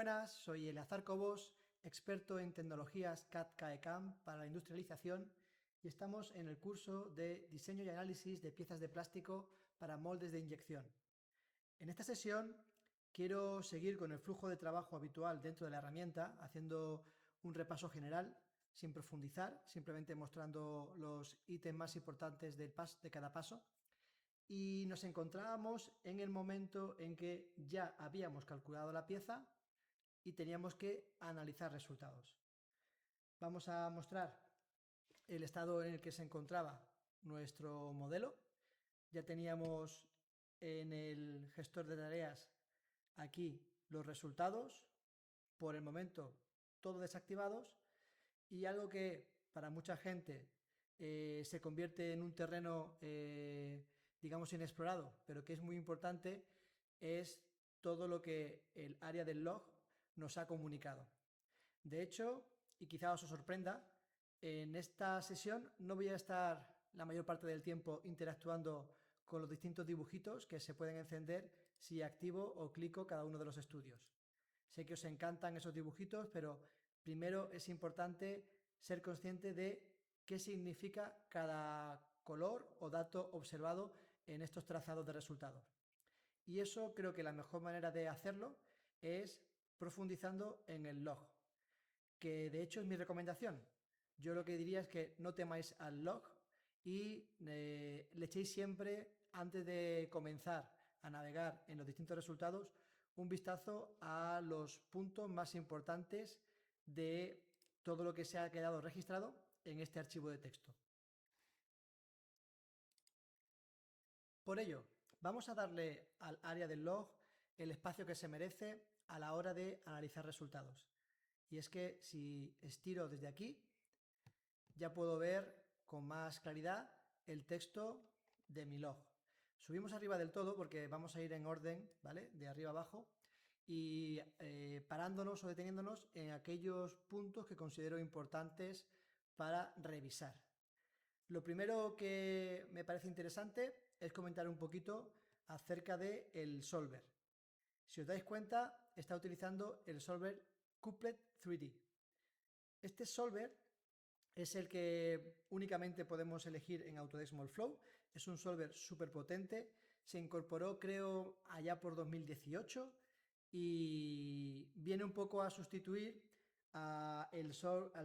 buenas, soy Eleazar Cobos, experto en tecnologías CAD/CAE/CAM para la industrialización y estamos en el curso de diseño y análisis de piezas de plástico para moldes de inyección. En esta sesión quiero seguir con el flujo de trabajo habitual dentro de la herramienta, haciendo un repaso general sin profundizar, simplemente mostrando los ítems más importantes de cada paso. Y nos encontrábamos en el momento en que ya habíamos calculado la pieza y teníamos que analizar resultados. Vamos a mostrar el estado en el que se encontraba nuestro modelo. Ya teníamos en el gestor de tareas aquí los resultados, por el momento todos desactivados, y algo que para mucha gente se convierte en un terreno digamos inexplorado, pero que es muy importante, es todo lo que el área del log nos ha comunicado. De hecho, y quizá os sorprenda, en esta sesión no voy a estar la mayor parte del tiempo interactuando con los distintos dibujitos que se pueden encender si activo o clico cada uno de los estudios. Sé que os encantan esos dibujitos, pero primero es importante ser consciente de qué significa cada color o dato observado en estos trazados de resultados. Y eso creo que la mejor manera de hacerlo es profundizando en el log, que de hecho es mi recomendación. Yo lo que diría es que no temáis al log y le echéis siempre, antes de comenzar a navegar en los distintos resultados, un vistazo a los puntos más importantes de todo lo que se ha quedado registrado en este archivo de texto. Por ello, vamos a darle al área del log el espacio que se merece a la hora de analizar resultados. Y es que si estiro desde aquí, ya puedo ver con más claridad el texto de mi log. Subimos arriba del todo porque vamos a ir en orden, ¿vale? De arriba abajo y parándonos o deteniéndonos en aquellos puntos que considero importantes para revisar. Lo primero que me parece interesante es comentar un poquito acerca del solver. Si os dais cuenta, está utilizando el solver Couplet 3D. Este solver es el que únicamente podemos elegir en Autodesk Flow. Es un solver súper potente. Se incorporó, creo, allá por 2018 y viene un poco a sustituir al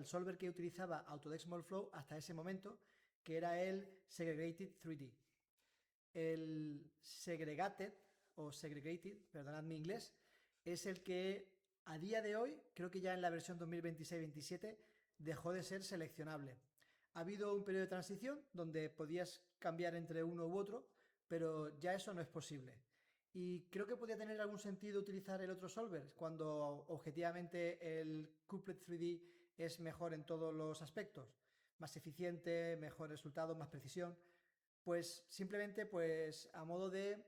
solver que utilizaba Autodesk Flow hasta ese momento, que era el Segregated 3D. El Segregated, perdonad mi inglés, es el que a día de hoy, creo que ya en la versión 2026-27, dejó de ser seleccionable. Ha habido un periodo de transición donde podías cambiar entre uno u otro, pero ya eso no es posible. Y creo que podría tener algún sentido utilizar el otro solver cuando objetivamente el Couplet 3D es mejor en todos los aspectos. Más eficiente, mejor resultado, más precisión. Pues simplemente pues a modo de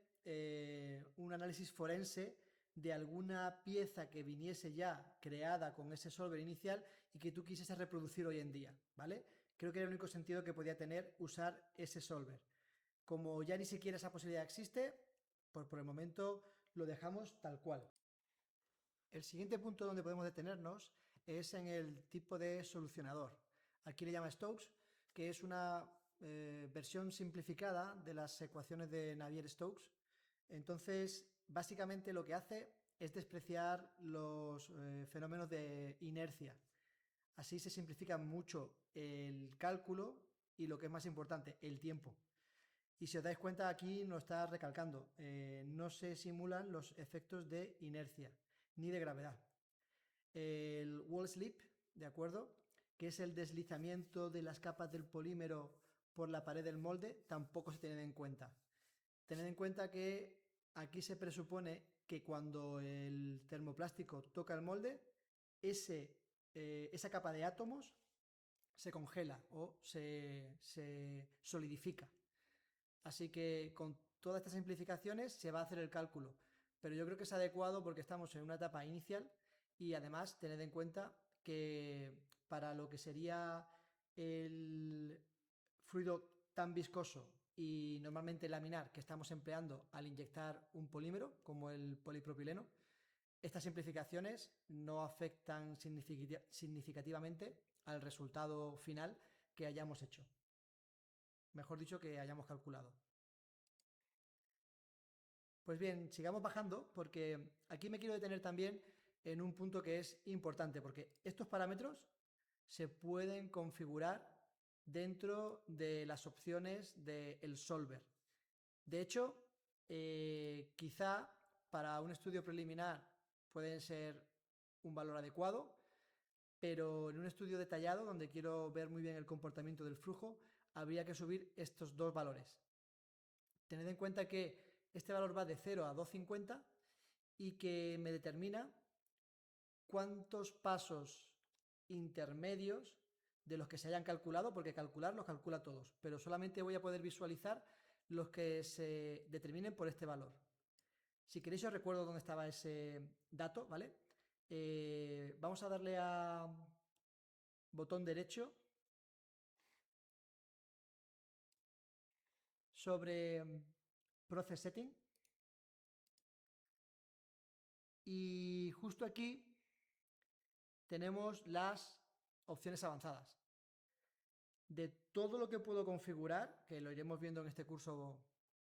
un análisis forense de alguna pieza que viniese ya creada con ese solver inicial y que tú quisieses reproducir hoy en día, ¿vale? Creo que era el único sentido que podía tener usar ese solver. Como ya ni siquiera esa posibilidad existe, pues por el momento lo dejamos tal cual. El siguiente punto donde podemos detenernos es en el tipo de solucionador. Aquí le llama Stokes, que es una versión simplificada de las ecuaciones de Navier-Stokes. Entonces, básicamente lo que hace es despreciar los fenómenos de inercia. Así se simplifica mucho el cálculo y lo que es más importante, el tiempo. Y si os dais cuenta, aquí nos está recalcando, no se simulan los efectos de inercia ni de gravedad. El wall slip, ¿de acuerdo? Que es el deslizamiento de las capas del polímero por la pared del molde, tampoco se tiene en cuenta. Tened en cuenta que aquí se presupone que cuando el termoplástico toca el molde, esa capa de átomos se congela o se solidifica. Así que con todas estas simplificaciones se va a hacer el cálculo, pero yo creo que es adecuado porque estamos en una etapa inicial y además tened en cuenta que para lo que sería el fluido tan viscoso y normalmente laminar que estamos empleando al inyectar un polímero como el polipropileno, Estas simplificaciones no afectan significativamente al resultado final que hayamos hecho. Mejor dicho, que hayamos calculado. Pues bien, sigamos bajando porque aquí me quiero detener también en un punto que es importante, porque estos parámetros se pueden configurar dentro de las opciones del solver. De hecho, quizá para un estudio preliminar pueden ser un valor adecuado, pero en un estudio detallado donde quiero ver muy bien el comportamiento del flujo, habría que subir estos dos valores. Tened en cuenta que este valor va de 0 a 250 y que me determina cuántos pasos intermedios de los que se hayan calculado, porque calcular los calcula todos, pero solamente voy a poder visualizar los que se determinen por este valor. Si queréis os recuerdo dónde estaba ese dato, ¿vale? Vamos a darle a botón derecho sobre Process Setting y justo aquí tenemos las opciones avanzadas. De todo lo que puedo configurar, que lo iremos viendo en este curso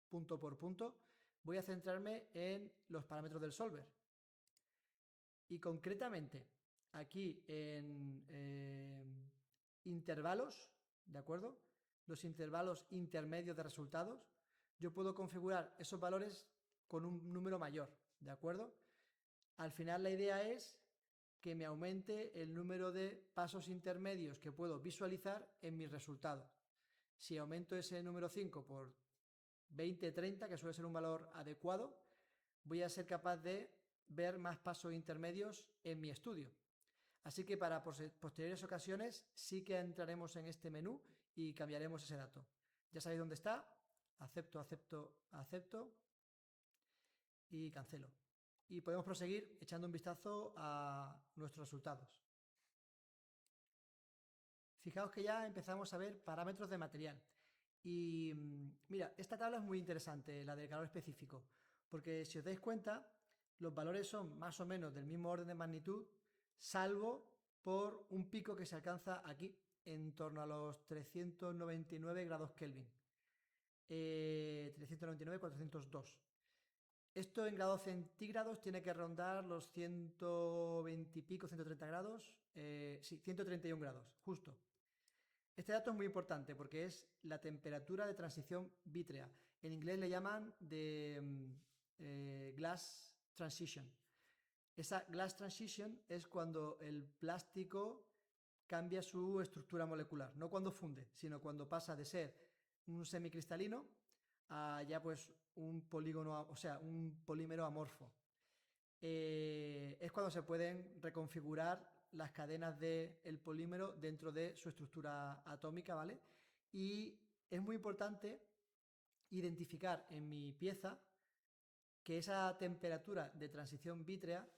punto por punto, voy a centrarme en los parámetros del solver. Y concretamente, aquí en intervalos, ¿de acuerdo? Los intervalos intermedios de resultados, yo puedo configurar esos valores con un número mayor, ¿de acuerdo? Al final la idea es que me aumente el número de pasos intermedios que puedo visualizar en mis resultados. Si aumento ese número 5 por 20, 30, que suele ser un valor adecuado, voy a ser capaz de ver más pasos intermedios en mi estudio. Así que para posteriores ocasiones sí que entraremos en este menú y cambiaremos ese dato. Ya sabéis dónde está. Acepto, acepto, acepto y cancelo. Y podemos proseguir echando un vistazo a nuestros resultados. Fijaos que ya empezamos a ver parámetros de material. Y mira, esta tabla es muy interesante, la del calor específico, porque si os dais cuenta, los valores son más o menos del mismo orden de magnitud, salvo por un pico que se alcanza aquí, en torno a los 399 grados Kelvin. 399, 402. Esto en grados centígrados tiene que rondar los 120 y pico, 130 grados. Sí, 131 grados, justo. Este dato es muy importante porque es la temperatura de transición vítrea. En inglés le llaman de glass transition. Esa glass transition es cuando el plástico cambia su estructura molecular, no cuando funde, sino cuando pasa de ser un semicristalino a ya pues un polígono, o sea, un polímero amorfo. Es cuando se pueden reconfigurar las cadenas del polímero dentro de su estructura atómica, ¿vale? Y es muy importante identificar en mi pieza que esa temperatura de transición vítrea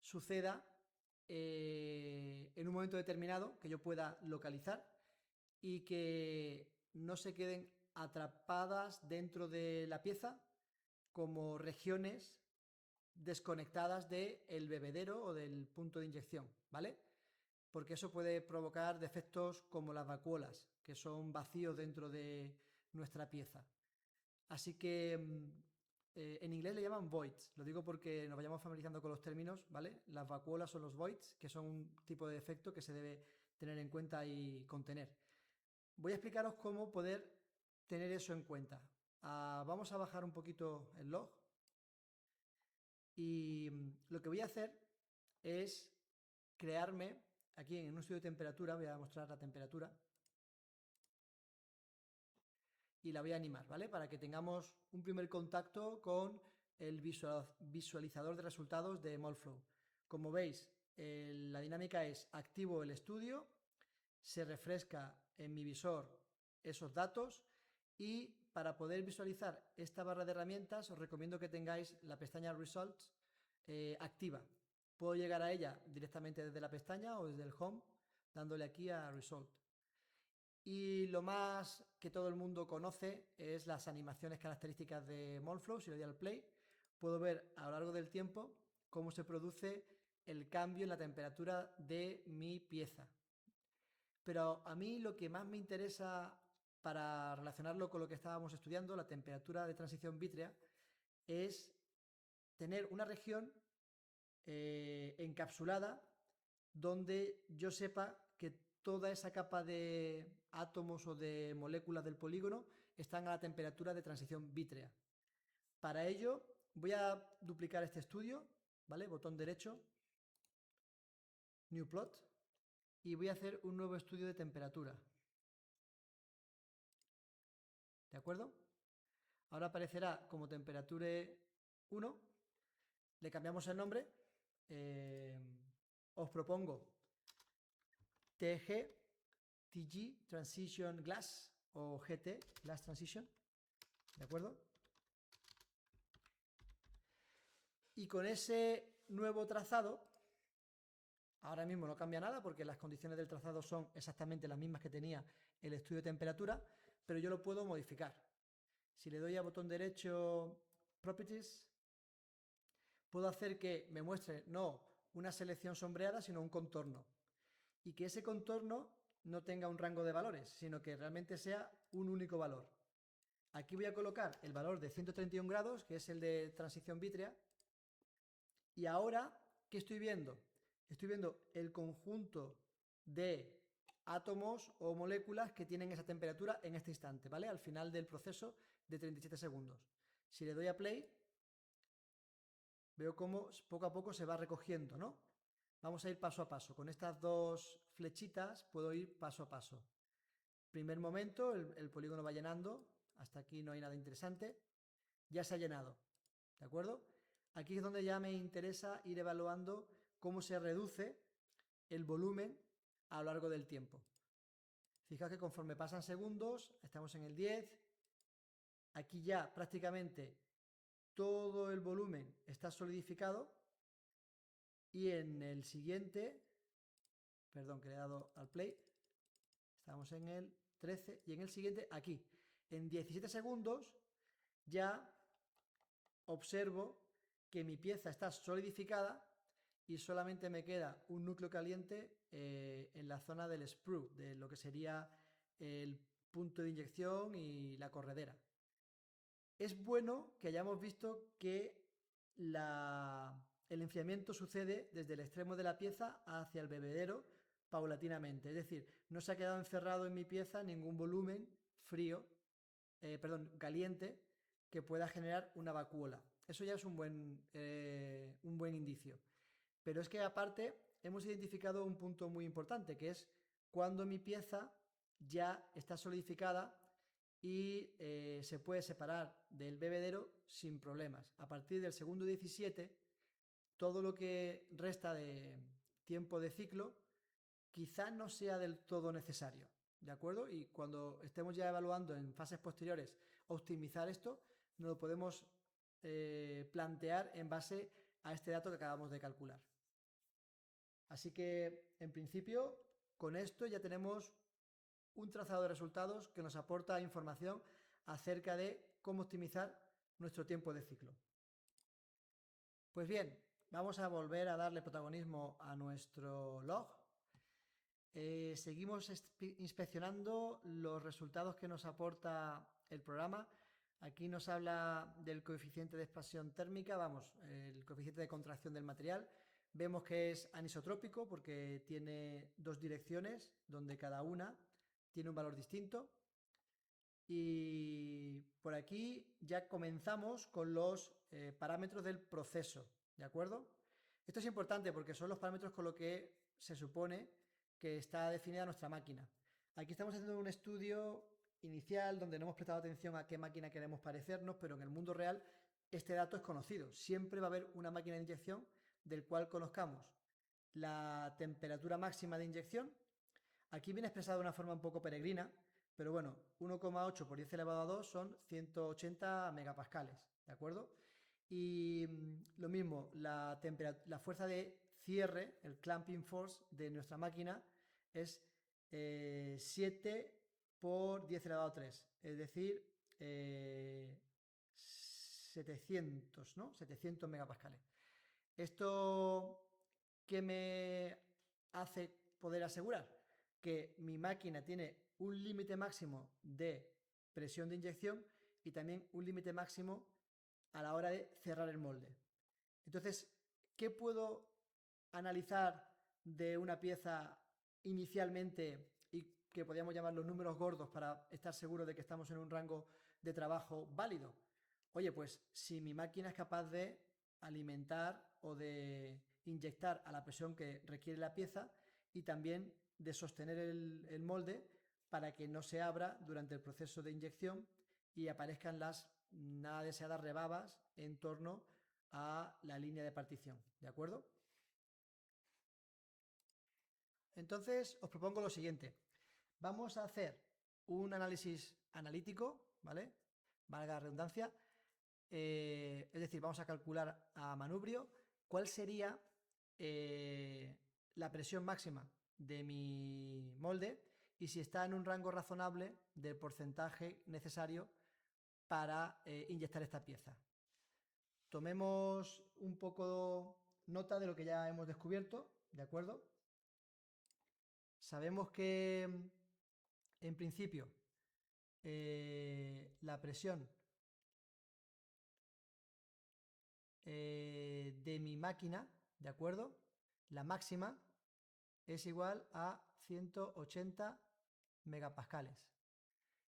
suceda en un momento determinado que yo pueda localizar y que no se queden atrapadas dentro de la pieza como regiones desconectadas del bebedero o del punto de inyección, ¿vale? Porque eso puede provocar defectos como las vacuolas, que son vacíos dentro de nuestra pieza. Así que en inglés le llaman voids, lo digo porque nos vayamos familiarizando con los términos, ¿vale? Las vacuolas son los voids, que son un tipo de defecto que se debe tener en cuenta y contener. Voy a explicaros cómo poder tener eso en cuenta. Vamos a bajar un poquito el log y lo que voy a hacer es crearme, aquí en un estudio de temperatura, voy a mostrar la temperatura y la voy a animar, ¿vale? Para que tengamos un primer contacto con el visualizador de resultados de Molflow. Como veis, la dinámica es activo el estudio, se refresca en mi visor esos datos y para poder visualizar esta barra de herramientas os recomiendo que tengáis la pestaña Results activa. Puedo llegar a ella directamente desde la pestaña o desde el Home dándole aquí a Result. Y lo más que todo el mundo conoce es las animaciones características de Molflow. Si le doy al play, puedo ver a lo largo del tiempo cómo se produce el cambio en la temperatura de mi pieza. Pero a mí lo que más me interesa para relacionarlo con lo que estábamos estudiando, la temperatura de transición vítrea, es tener una región encapsulada donde yo sepa que toda esa capa de átomos o de moléculas del polígono están a la temperatura de transición vítrea. Para ello voy a duplicar este estudio, ¿vale? Botón derecho, New Plot, y voy a hacer un nuevo estudio de temperatura. ¿De acuerdo? Ahora aparecerá como temperatura 1, le cambiamos el nombre, os propongo TG, TG, Transition Glass, o GT, Glass Transition, ¿de acuerdo? Y con ese nuevo trazado, ahora mismo no cambia nada porque las condiciones del trazado son exactamente las mismas que tenía el estudio de temperatura, pero yo lo puedo modificar. Si le doy a botón derecho Properties, puedo hacer que me muestre no una selección sombreada, sino un contorno. Y que ese contorno no tenga un rango de valores, sino que realmente sea un único valor. Aquí voy a colocar el valor de 131 grados, que es el de transición vítrea. Y ahora, ¿qué estoy viendo? Estoy viendo el conjunto de átomos o moléculas que tienen esa temperatura en este instante, ¿vale? Al final del proceso de 37 segundos. Si le doy a play, veo cómo poco a poco se va recogiendo, ¿no? Vamos a ir paso a paso. Con estas dos flechitas puedo ir paso a paso. Primer momento, el polígono va llenando. Hasta aquí no hay nada interesante. Ya se ha llenado, ¿de acuerdo? Aquí es donde ya me interesa ir evaluando cómo se reduce el volumen a lo largo del tiempo. Fijaos que conforme pasan segundos, estamos en el 10, aquí ya prácticamente todo el volumen está solidificado y en el siguiente, perdón que le he dado al play, estamos en el 13 y en el siguiente aquí, en 17 segundos ya observo que mi pieza está solidificada y solamente me queda un núcleo caliente en la zona del sprue, de lo que sería el punto de inyección y la corredera. Es bueno que hayamos visto que el enfriamiento sucede desde el extremo de la pieza hacia el bebedero paulatinamente, es decir, no se ha quedado encerrado en mi pieza ningún volumen frío, caliente, que pueda generar una vacuola. Eso ya es un buen indicio. Pero es que aparte hemos identificado un punto muy importante, que es cuando mi pieza ya está solidificada y se puede separar del bebedero sin problemas. A partir del segundo 17, todo lo que resta de tiempo de ciclo quizá no sea del todo necesario, ¿de acuerdo? Y cuando estemos ya evaluando en fases posteriores optimizar esto, nos lo podemos plantear en base a este dato que acabamos de calcular. Así que, en principio, con esto ya tenemos un trazado de resultados que nos aporta información acerca de cómo optimizar nuestro tiempo de ciclo. Pues bien, vamos a volver a darle protagonismo a nuestro log. Seguimos inspeccionando los resultados que nos aporta el programa. Aquí nos habla del coeficiente de expansión térmica, vamos, el coeficiente de contracción del material. Vemos que es anisotrópico porque tiene dos direcciones donde cada una tiene un valor distinto. Y por aquí ya comenzamos con los parámetros del proceso, ¿de acuerdo? Esto es importante porque son los parámetros con los que se supone que está definida nuestra máquina. Aquí estamos haciendo un estudio inicial donde no hemos prestado atención a qué máquina queremos parecernos, pero en el mundo real este dato es conocido. Siempre va a haber una máquina de inyección del cual conozcamos la temperatura máxima de inyección. Aquí viene expresado de una forma un poco peregrina, pero bueno, 1,8 por 10 elevado a 2 son 180 megapascales, ¿de acuerdo? Y lo mismo, la fuerza de cierre, el clamping force de nuestra máquina es 7 por 10 elevado a 3, es decir, 700, ¿no? 700 megapascales. ¿Esto qué me hace poder asegurar? Que mi máquina tiene un límite máximo de presión de inyección y también un límite máximo a la hora de cerrar el molde. Entonces, ¿qué puedo analizar de una pieza inicialmente y que podríamos llamar los números gordos para estar seguro de que estamos en un rango de trabajo válido? Oye, pues si mi máquina es capaz de alimentar o de inyectar a la presión que requiere la pieza y también de sostener el molde para que no se abra durante el proceso de inyección y aparezcan las nada deseadas rebabas en torno a la línea de partición, ¿de acuerdo? Entonces os propongo lo siguiente. Vamos a hacer un análisis analítico, ¿vale? Valga la redundancia. Es decir, vamos a calcular a manubrio cuál sería la presión máxima de mi molde y si está en un rango razonable del porcentaje necesario para inyectar esta pieza. Tomemos un poco nota de lo que ya hemos descubierto, ¿de acuerdo? Sabemos que en principio la presión de mi máquina, ¿de acuerdo? La máxima es igual a 180 megapascales.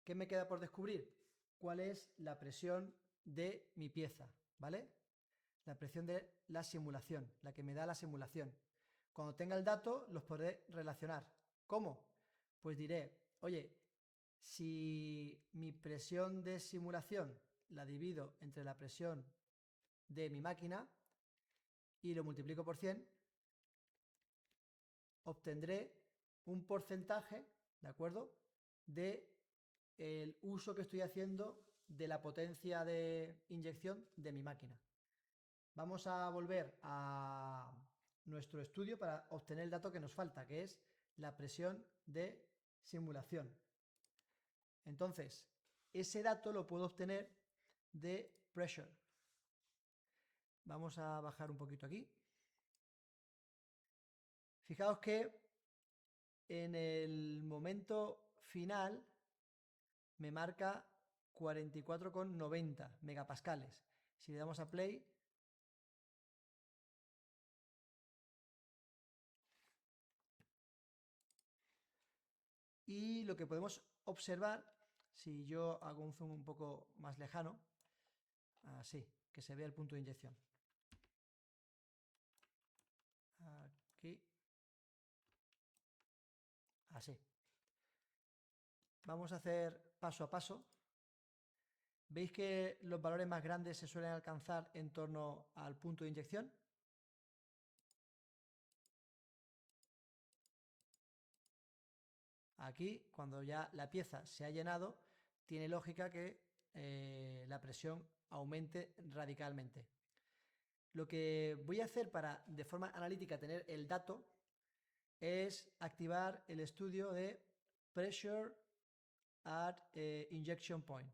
¿Qué me queda por descubrir? ¿Cuál es la presión de mi pieza? ¿Vale? La presión de la simulación, la que me da la simulación. Cuando tenga el dato, los podré relacionar. ¿Cómo? Pues diré, oye, si mi presión de simulación la divido entre la presión de mi máquina y lo multiplico por 100, obtendré un porcentaje, ¿de acuerdo? De el uso que estoy haciendo de la potencia de inyección de mi máquina. Vamos a volver a nuestro estudio para obtener el dato que nos falta, que es la presión de simulación. Entonces, ese dato lo puedo obtener de pressure. Vamos a bajar un poquito aquí. Fijaos que en el momento final me marca 44,90 megapascales. Si le damos a play, y lo que podemos observar, si yo hago un zoom un poco más lejano, así, que se vea el punto de inyección. Aquí. Así. Vamos a hacer paso a paso. ¿Veis que los valores más grandes se suelen alcanzar en torno al punto de inyección? Aquí, cuando ya la pieza se ha llenado, tiene lógica que la presión aumente radicalmente. Lo que voy a hacer para, de forma analítica, tener el dato es activar el estudio de Pressure at Injection Point.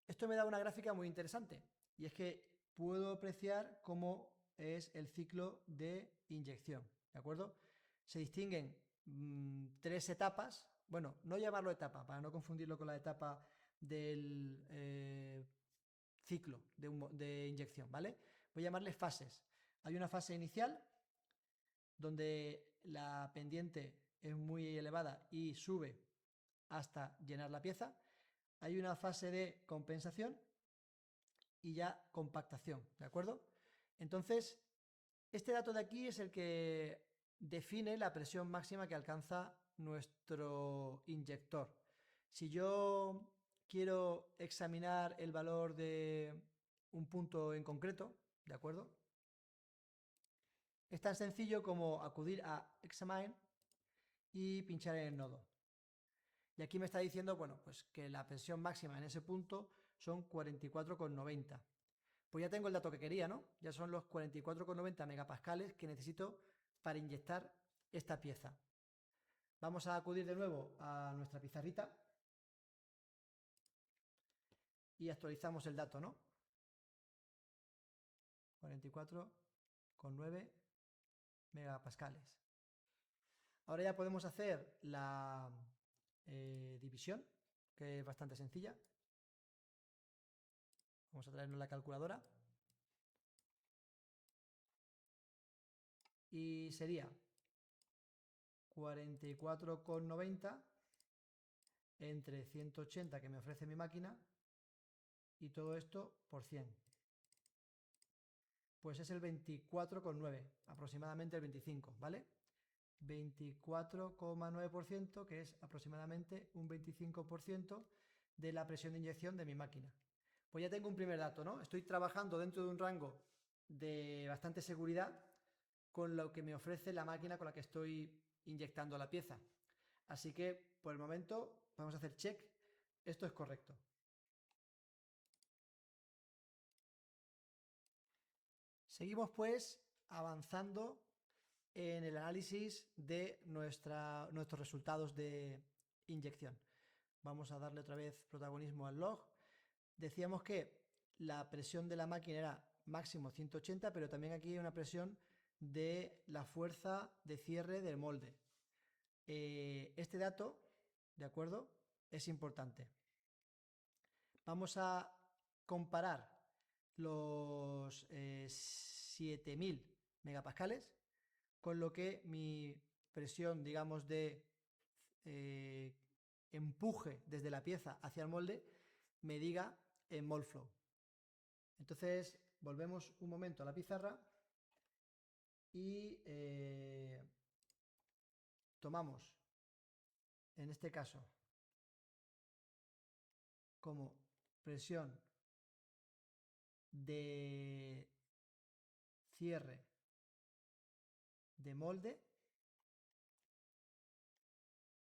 Esto me da una gráfica muy interesante y es que puedo apreciar cómo es el ciclo de inyección, ¿de acuerdo? Se distinguen tres etapas, bueno, no llamarlo etapa para no confundirlo con la etapa del ciclo de inyección, ¿vale? Voy a llamarle fases. Hay una fase inicial donde la pendiente es muy elevada y sube hasta llenar la pieza. Hay una fase de compensación y ya compactación, ¿de acuerdo? Entonces, este dato de aquí es el que define la presión máxima que alcanza nuestro inyector. Si yo quiero examinar el valor de un punto en concreto, ¿de acuerdo? Es tan sencillo como acudir a Examine y pinchar en el nodo. Y aquí me está diciendo, bueno, pues que la presión máxima en ese punto son 44,90. Pues ya tengo el dato que quería, ¿no? Ya son los 44,90 megapascales que necesito para inyectar esta pieza. Vamos a acudir de nuevo a nuestra pizarrita y actualizamos el dato, ¿no? 44,9 megapascales. Ahora ya podemos hacer la división, que es bastante sencilla. Vamos a traernos la calculadora. Y sería 44,90 entre 180 que me ofrece mi máquina y todo esto por 100. Pues es el 24,9, aproximadamente el 25, ¿vale? 24,9%, que es aproximadamente un 25% de la presión de inyección de mi máquina. Pues ya tengo un primer dato, ¿no? Estoy trabajando dentro de un rango de bastante seguridad con lo que me ofrece la máquina con la que estoy inyectando la pieza. Así que por el momento podemos hacer check, esto es correcto. Seguimos pues avanzando en el análisis de nuestros resultados de inyección. Vamos a darle otra vez protagonismo al log. Decíamos que la presión de la máquina era máximo 180, pero también aquí hay una presión de la fuerza de cierre del molde. Este dato, ¿de acuerdo?, es importante. Vamos a comparar los 7000 megapascales con lo que mi presión, digamos, de empuje desde la pieza hacia el molde me diga en mole flow. Entonces volvemos un momento a la pizarra y tomamos, en este caso, como presión de cierre de molde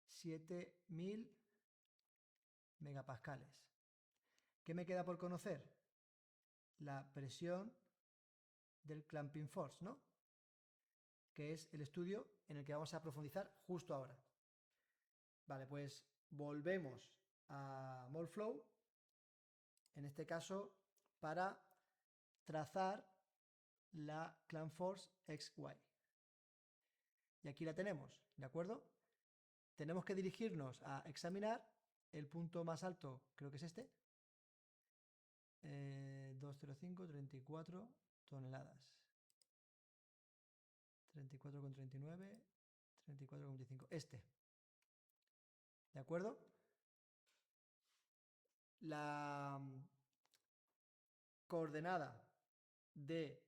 7000 megapascales. ¿Qué me queda por conocer? La presión del clamping force, ¿no?, que es el estudio en el que vamos a profundizar justo ahora. Vale, pues volvemos a mole flow, en este caso para trazar la clamp force XY. Y aquí la tenemos, ¿de acuerdo? Tenemos que dirigirnos a examinar el punto más alto, creo que es este, 205, 34 toneladas. 34,39, 34,25, este. ¿De acuerdo? La coordenada de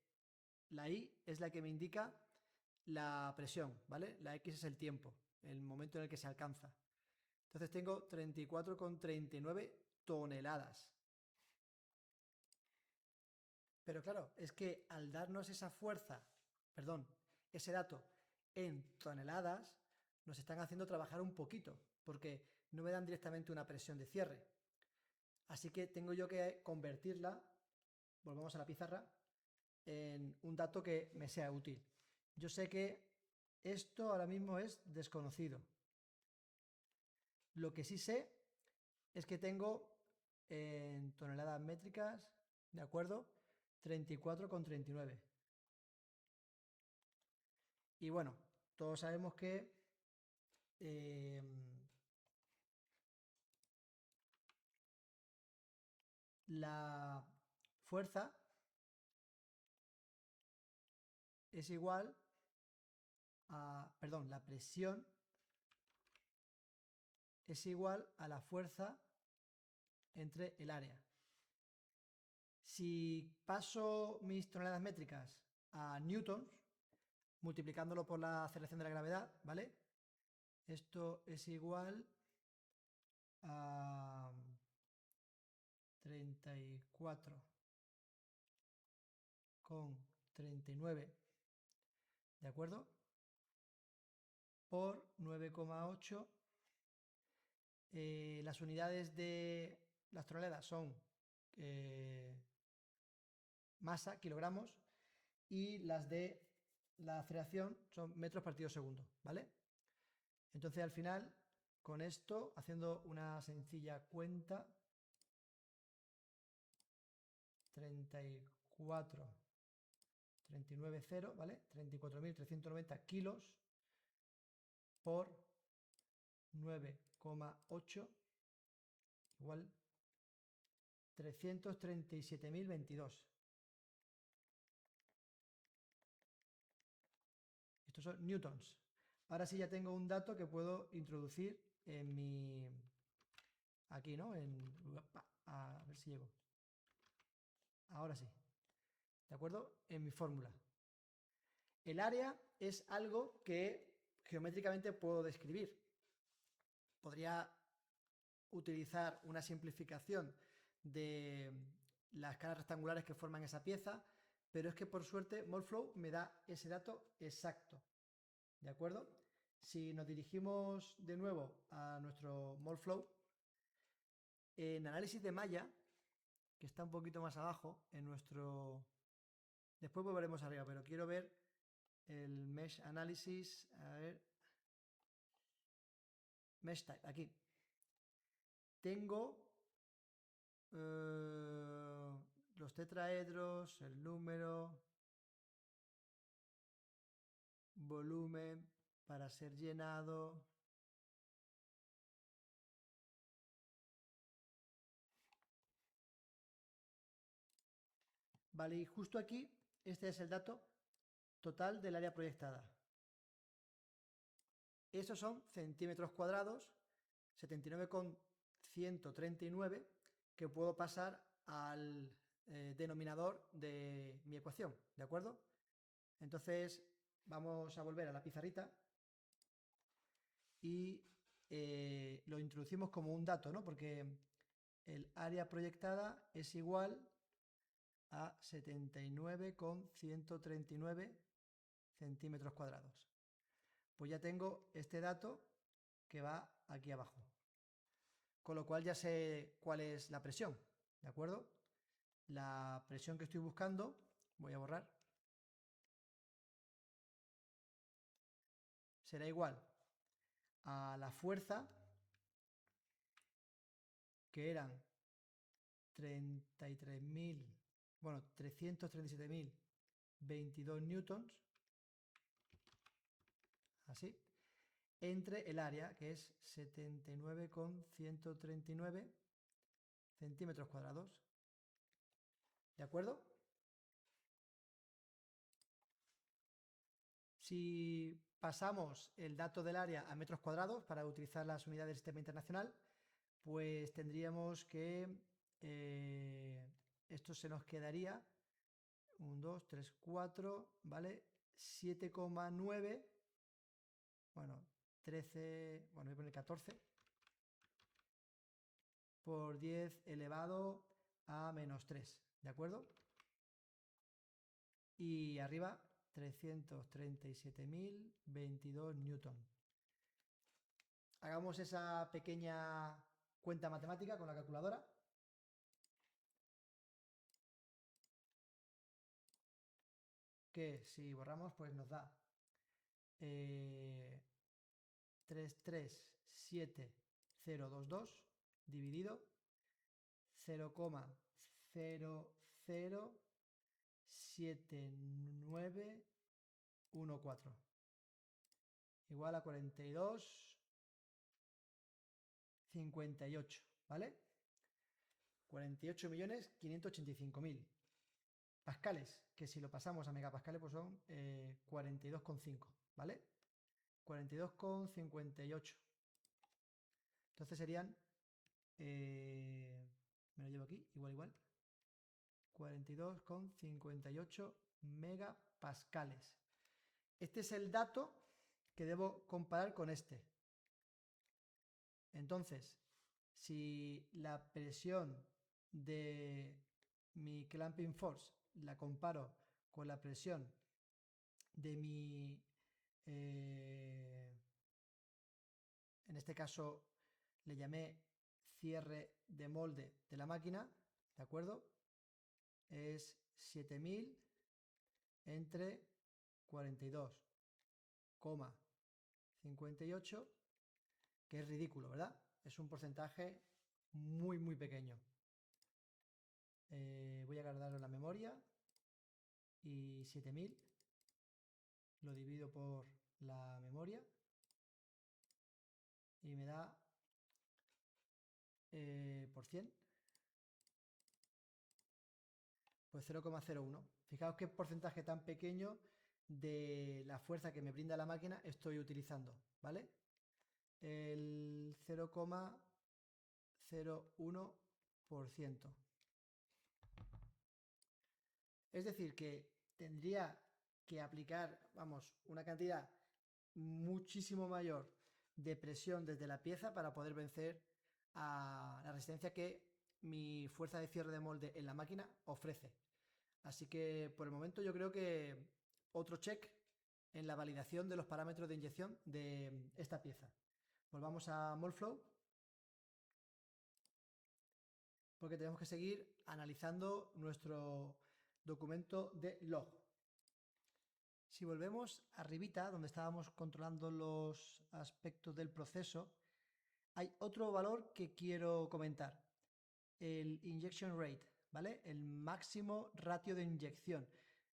la Y es la que me indica la presión, ¿vale? La X es el tiempo, el momento en el que se alcanza. Entonces tengo 34,39 toneladas. Pero claro, es que al darnos esa fuerza, perdón, ese dato en toneladas, nos están haciendo trabajar un poquito, porque no me dan directamente una presión de cierre. Así que tengo yo que convertirla, volvamos a la pizarra, en un dato que me sea útil. Yo sé que esto ahora mismo es desconocido. Lo que sí sé es que tengo en toneladas métricas, ¿de acuerdo?, 34,39. Y bueno, todos sabemos que la fuerza es igual a, perdón, la presión es igual a la fuerza entre el área. Si paso mis toneladas métricas a newtons, multiplicándolo por la aceleración de la gravedad, ¿vale?, esto es igual a 34,39, ¿de acuerdo?, por 9,8. Las unidades de las toneladas son masa, kilogramos, y las de la aceleración son metros partido segundo, ¿vale? Entonces al final, con esto, haciendo una sencilla cuenta, 34 39,0, ¿vale? 34.390 kilos por 9,8 igual 337.022. Estos son newtons. Ahora sí ya tengo un dato que puedo introducir en mi... Aquí, ¿no? A ver si llego. Ahora sí. ¿De acuerdo? En mi fórmula. El área es algo que geométricamente puedo describir. Podría utilizar una simplificación de las caras rectangulares que forman esa pieza, pero es que por suerte Molflow me da ese dato exacto. ¿De acuerdo? Si nos dirigimos de nuevo a nuestro Molflow, en análisis de malla, que está un poquito más abajo, en nuestro... Después volveremos arriba, pero quiero ver el Mesh Analysis, a ver... Mesh Type, aquí. Tengo los tetraedros, el número, volumen para ser llenado. Vale, y justo aquí, este es el dato total del área proyectada. Esos son centímetros cuadrados, 79,139, que puedo pasar al denominador de mi ecuación, ¿de acuerdo? Entonces, vamos a volver a la pizarrita y lo introducimos como un dato, ¿no? Porque el área proyectada es igual a 79,139 centímetros cuadrados. Pues ya tengo este dato que va aquí abajo. Con lo cual ya sé cuál es la presión, ¿de acuerdo? La presión que estoy buscando, voy a borrar, será igual a la fuerza, que eran 33.000, bueno, 337.022 newtons, así, entre el área, que es 79,139 centímetros cuadrados. ¿De acuerdo? Si pasamos el dato del área a metros cuadrados para utilizar las unidades del sistema internacional, pues tendríamos que esto se nos quedaría 1, 2, 3, 4, ¿vale? 7,9, bueno, 13, bueno, voy a poner 14 por 10 elevado a menos 3, ¿de acuerdo? Y arriba 337.022 newton. Hagamos esa pequeña cuenta matemática con la calculadora. Que si borramos, pues nos da 337.022 dividido 0,007914 igual a 42,58, ¿vale? 48.585.000 pascales, que si lo pasamos a megapascales pues son 42,5, ¿vale? 42,58. Entonces serían, me lo llevo aquí, igual, 42,58 megapascales. Este es el dato que debo comparar con este. Entonces, si la presión de mi clamping force la comparo con la presión de mi, en este caso le llamé cierre de molde de la máquina, ¿de acuerdo? Es 7.000 entre 42,58, que es ridículo, ¿verdad? Es un porcentaje muy pequeño. Voy a guardarlo en la memoria y 7000. Lo divido por la memoria y me da por 100, pues 0,01. Fijaos qué porcentaje tan pequeño de la fuerza que me brinda la máquina estoy utilizando, ¿vale? El 0,01%. Es decir, que tendría que aplicar, vamos, una cantidad muchísimo mayor de presión desde la pieza para poder vencer a la resistencia que mi fuerza de cierre de molde en la máquina ofrece. Así que por el momento yo creo que otro check en la validación de los parámetros de inyección de esta pieza. Volvamos a Moldflow porque tenemos que seguir analizando nuestro documento de log. Si volvemos arribita, donde estábamos controlando los aspectos del proceso, hay otro valor que quiero comentar, el injection rate, ¿vale? El máximo ratio de inyección.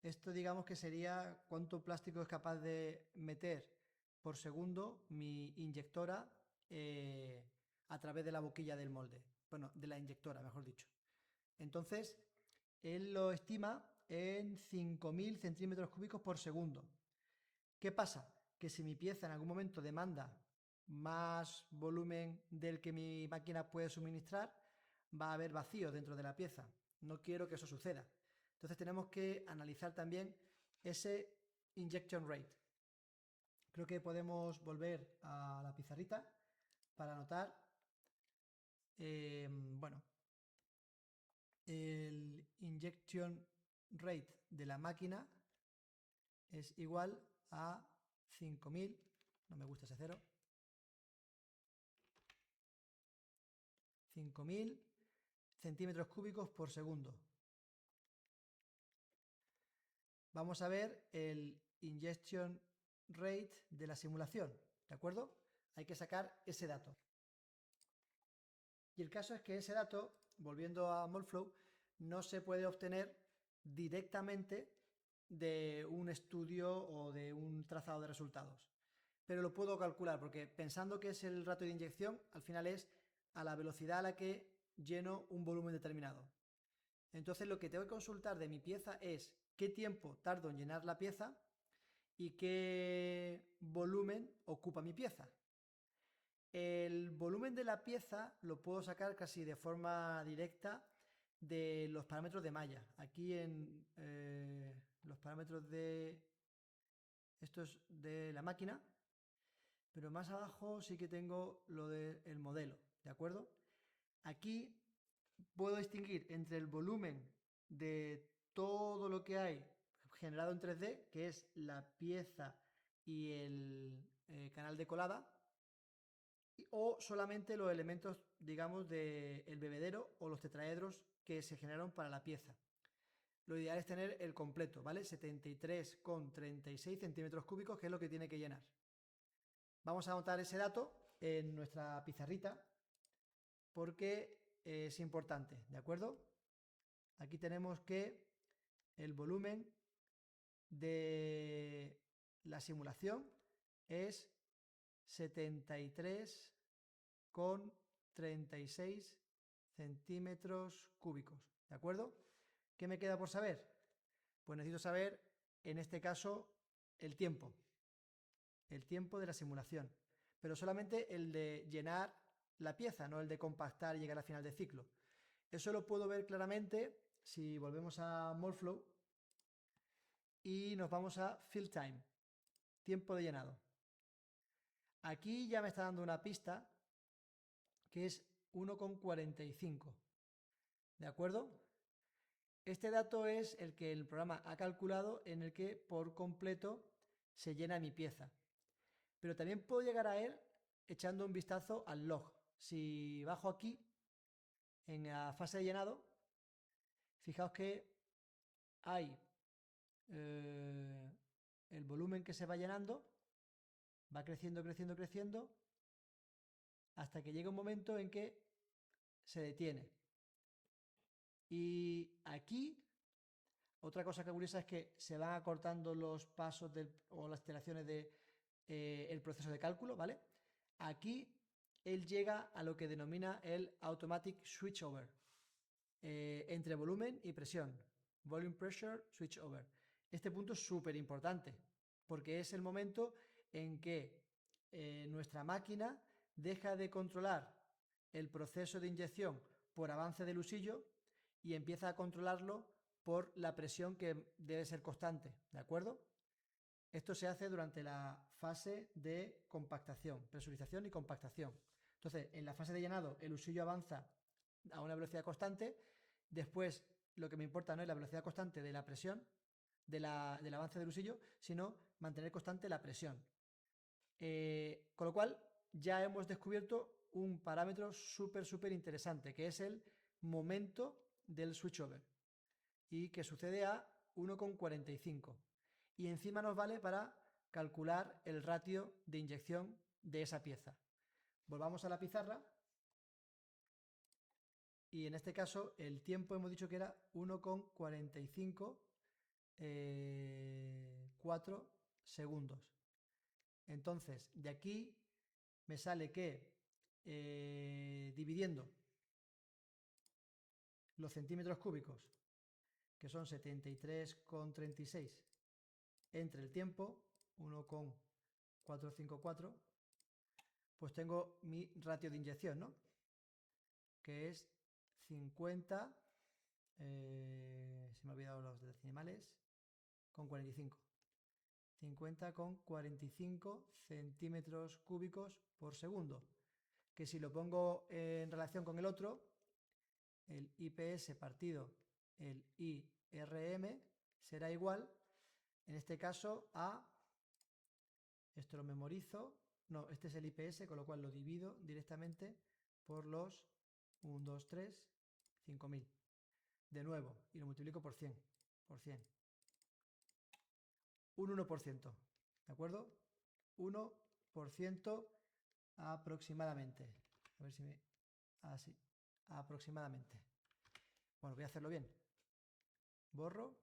Esto digamos que sería cuánto plástico es capaz de meter por segundo mi inyectora a través de la boquilla del molde. Bueno, de la inyectora, mejor dicho. Entonces, él lo estima en 5000 centímetros cúbicos por segundo. ¿Qué pasa? Que si mi pieza en algún momento demanda más volumen del que mi máquina puede suministrar, va a haber vacío dentro de la pieza. No quiero que eso suceda. Entonces tenemos que analizar también ese injection rate. Creo que podemos volver a la pizarrita para anotar, bueno, el injection rate de la máquina es igual a 5000, no me gusta ese cero, 5000 centímetros cúbicos por segundo. Vamos a ver el injection rate de la simulación, ¿de acuerdo? Hay que sacar ese dato. Y el caso es que ese dato, volviendo a Moldflow, no se puede obtener directamente de un estudio o de un trazado de resultados. Pero lo puedo calcular porque pensando que es el ratio de inyección, al final es a la velocidad a la que lleno un volumen determinado. Entonces lo que tengo que consultar de mi pieza es qué tiempo tardo en llenar la pieza y qué volumen ocupa mi pieza. El volumen de la pieza lo puedo sacar casi de forma directa de los parámetros de malla. Aquí en los parámetros de estos de la máquina, pero más abajo sí que tengo lo del modelo, ¿de acuerdo? Aquí puedo distinguir entre el volumen de todo lo que hay generado en 3D, que es la pieza y el canal de colada, o solamente los elementos, digamos, del bebedero o los tetraedros que se generaron para la pieza. Lo ideal es tener el completo, ¿vale? 73,36 centímetros cúbicos, que es lo que tiene que llenar. Vamos a anotar ese dato en nuestra pizarrita porque es importante, ¿de acuerdo? Aquí tenemos que el volumen de la simulación es 73,36 centímetros cúbicos, ¿de acuerdo? ¿Qué me queda por saber? Pues necesito saber, en este caso, el tiempo de la simulación, pero solamente el de llenar la pieza, no el de compactar y llegar al final del ciclo. Eso lo puedo ver claramente si volvemos a Moldflow y nos vamos a Fill Time, tiempo de llenado. Aquí ya me está dando una pista que es 1,45. ¿De acuerdo? Este dato es el que el programa ha calculado en el que por completo se llena mi pieza. Pero también puedo llegar a él echando un vistazo al log. Si bajo aquí en la fase de llenado, fijaos que hay el volumen que se va llenando, va creciendo, creciendo, creciendo, hasta que llega un momento en que se detiene. Y aquí Otra cosa que curiosa es que se van acortando los pasos o las iteraciones de el proceso de cálculo, ¿vale? Aquí él llega a lo que denomina el automatic switchover, entre volumen y presión, volume pressure switchover. Este punto es súper importante porque es el momento en que nuestra máquina deja de controlar el proceso de inyección por avance del usillo y empieza a controlarlo por la presión que debe ser constante, ¿de acuerdo? Esto se hace durante la fase de compactación, presurización y compactación. Entonces, en la fase de llenado, el usillo avanza a una velocidad constante. Después, lo que me importa no es la velocidad constante de la presión, del avance del usillo, sino mantener constante la presión. Con lo cual, ya hemos descubierto un parámetro súper interesante, que es el momento del switchover, y que sucede a 1,45. Y encima nos vale para calcular el ratio de inyección de esa pieza. Volvamos a la pizarra y en este caso el tiempo hemos dicho que era 1,45 4 segundos. Entonces, de aquí me sale que dividiendo los centímetros cúbicos, que son 73,36, entre el tiempo, 1,454, pues tengo mi ratio de inyección, ¿no? Que es 50, se me ha olvidado los decimales, con 45. 50,45 centímetros cúbicos por segundo. Que si lo pongo en relación con el otro, el IPS partido el IRM será igual, en este caso, a, esto lo memorizo, no, este es el IPS, con lo cual lo divido directamente por los 1, 2, 3, 5000. De nuevo, y lo multiplico por 100, por 100. Un 1%, ¿de acuerdo? 1% aproximadamente. A ver si me... Así, aproximadamente. Bueno, voy a hacerlo bien. Borro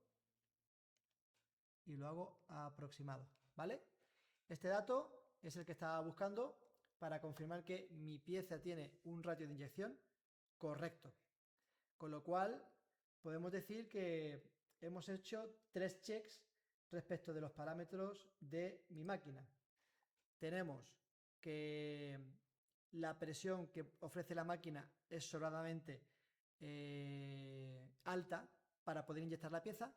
y lo hago aproximado, ¿vale? Este dato es el que estaba buscando para confirmar que mi pieza tiene un ratio de inyección correcto. Con lo cual, podemos decir que hemos hecho 3 checks respecto de los parámetros de mi máquina. Tenemos que la presión que ofrece la máquina es sobradamente alta para poder inyectar la pieza.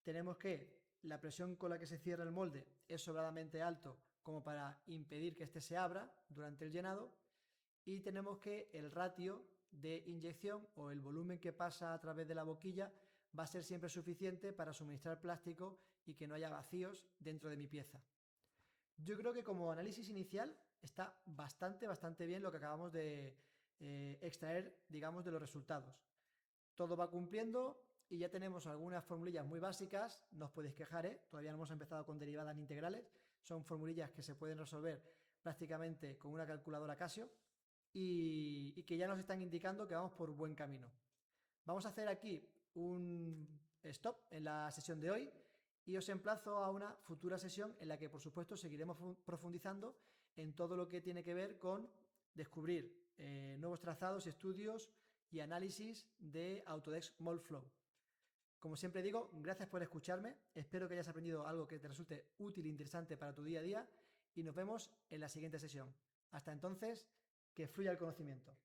Tenemos que la presión con la que se cierra el molde es sobradamente alto como para impedir que éste se abra durante el llenado. Y tenemos que el ratio de inyección o el volumen que pasa a través de la boquilla va a ser siempre suficiente para suministrar plástico y que no haya vacíos dentro de mi pieza. Yo creo que como análisis inicial está bastante bien lo que acabamos de extraer, digamos, de los resultados. Todo va cumpliendo y ya tenemos algunas formulillas muy básicas. No os podéis quejar, ¿eh? Todavía no hemos empezado con derivadas ni integrales. Son formulillas que se pueden resolver prácticamente con una calculadora Casio y que ya nos están indicando que vamos por buen camino. Vamos a hacer aquí un stop en la sesión de hoy y os emplazo a una futura sesión en la que, por supuesto, seguiremos profundizando en todo lo que tiene que ver con descubrir nuevos trazados, estudios y análisis de Autodesk Moldflow. Como siempre digo, gracias por escucharme, espero que hayas aprendido algo que te resulte útil e interesante para tu día a día y nos vemos en la siguiente sesión. Hasta entonces, que fluya el conocimiento.